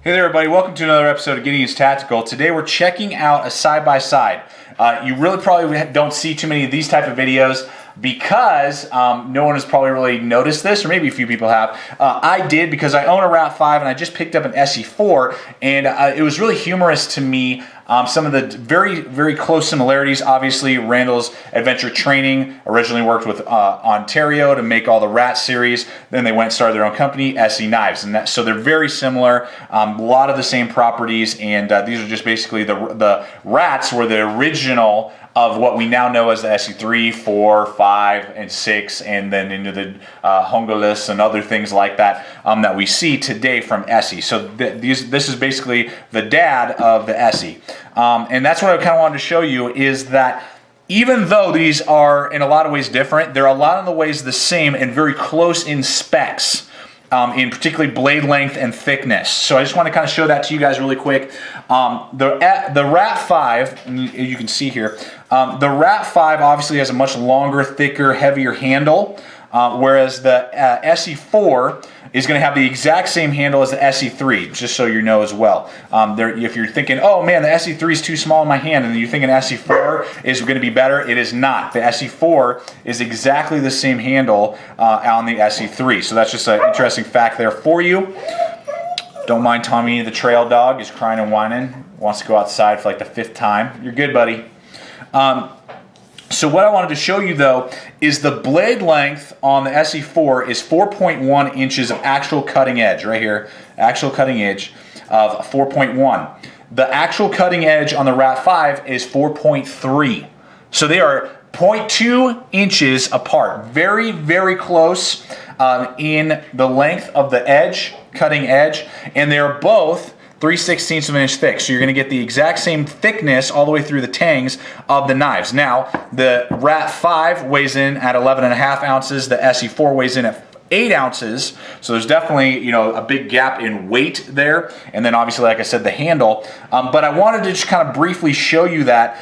Hey there everybody, welcome to another episode of Gideon's Tactical. Today we're checking out a side-by-side. You really probably don't see too many of these type of videos because no one has probably really noticed this, or maybe a few people have. I did because I own a Rat 5 and I just picked up an ESEE 4, and it was really humorous to me. Some of the very close similarities. Obviously, Randall's Adventure Training originally worked with Ontario to make all the Rat series. Then they went and started their own company, ESEE Knives, and so they're very similar. A lot of the same properties, and these are just basically the Rats were the original of what we now know as the ESEE 3, 4, 5, and 6, and then into the Hongolis and other things like that that we see today from ESEE. So this is basically the dad of the ESEE. And that's what I kind of wanted to show you, is that even though these are in a lot of ways different, they're a lot of the ways the same and very close in specs. In particularly blade length and thickness. So I just want to kind of show that to you guys really quick. The Rat 5, and you can see here, the Rat 5 obviously has a much longer, thicker, heavier handle, whereas the ESEE 4 is going to have the exact same handle as the ESEE 3, just so you know as well. If you're thinking, oh man, the ESEE 3 is too small in my hand, and you're thinking ESEE 4 is going to be better, it is not. The ESEE 4 is exactly the same handle on the ESEE 3. So that's just an interesting fact there for you. Don't mind Tommy the trail dog, he's crying and whining, wants to go outside for like the 5th time. You're good, buddy. So what I wanted to show you though is the blade length on the ESEE 4 is 4.1 inches of actual cutting edge, right here, actual cutting edge of 4.1. The actual cutting edge on the Rat 5 is 4.3. So they are 0.2 inches apart, very close in the length of the edge, cutting edge, and they're both 3/16 of an inch thick. So you're going to get the exact same thickness all the way through the tangs of the knives. Now, the Rat 5 weighs in at 11.5 ounces. The ESEE 4 weighs in at 8 ounces. So there's definitely, you know, a big gap in weight there. And then obviously, like I said, the handle. But I wanted to just kind of briefly show you that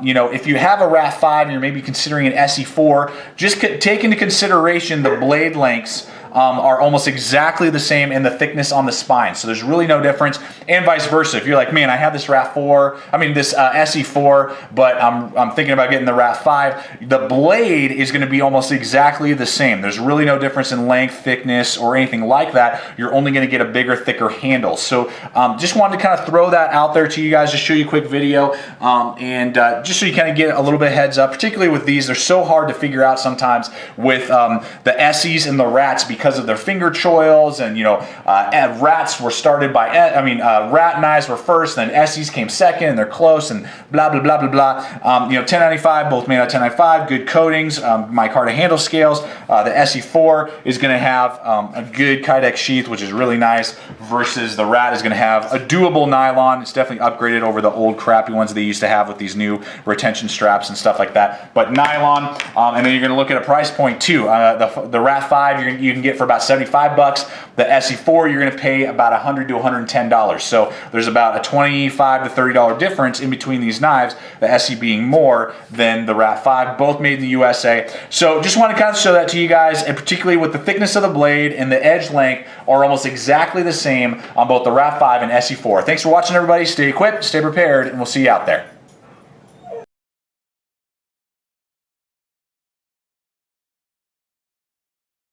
you know, if you have a Rat 5 and you're maybe considering an ESEE 4, just take into consideration the blade lengths are almost exactly the same in the thickness on the spine. So there's really no difference, and vice versa. If you're like, man, I have this this ESEE 4, but I'm thinking about getting the Rat 5, the blade is going to be almost exactly the same. There's really no difference in length, thickness, or anything like that. You're only going to get a bigger, thicker handle. So just wanted to kind of throw that out there to you guys, just show you a quick video, and just so you kind of get a little bit of heads up, particularly with these. They're so hard to figure out sometimes with the ESEEs and the Rats because of their finger choils, and you know, Rats were started by, Rat knives were first, then ESEEs came second, and they're close, and blah blah blah blah blah. You know, 1095, both made out of 1095, good coatings, micarta handle scales. The ESEE 4 is going to have a good Kydex sheath, which is really nice, versus the Rat is going to have a doable nylon. It's definitely upgraded over the old crappy ones they used to have with these new retention straps and stuff like that. But nylon, and then you're going to look at a price point too. The Rat 5 you can get for about 75 bucks. The ESEE 4 you're going to pay about $100 to $110. So there's about a $25 to $30 difference in between these knives, the ESEE being more than the Rat 5, both made in the USA. So just want to kind of show that to you guys, and particularly with the thickness of the blade and the edge length are almost exactly the same on both the Rat 5 and ESEE 4. Thanks for watching, everybody. Stay equipped, stay prepared, and we'll see you out there.